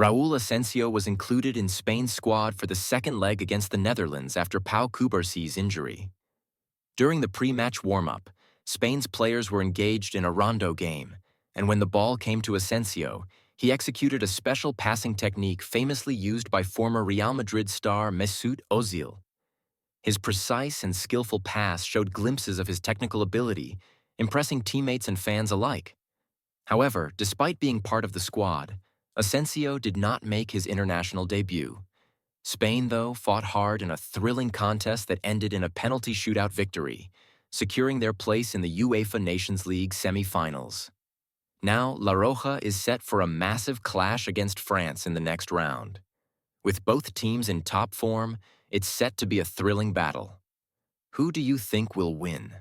Raul Asensio was included in Spain's squad for the second leg against the Netherlands after Pau Cubarsi's injury. During the pre-match warm-up, Spain's players were engaged in a rondo game, and when the ball came to Asensio, he executed a special passing technique famously used by former Real Madrid star Mesut Ozil. His precise and skillful pass showed glimpses of his technical ability, impressing teammates and fans alike. However, despite being part of the squad, Asensio did not make his international debut. Spain, though, fought hard in a thrilling contest that ended in a penalty shootout victory, securing their place in the UEFA Nations League semi-finals. Now, La Roja is set for a massive clash against France in the next round. With both teams in top form, it's set to be a thrilling battle. Who do you think will win?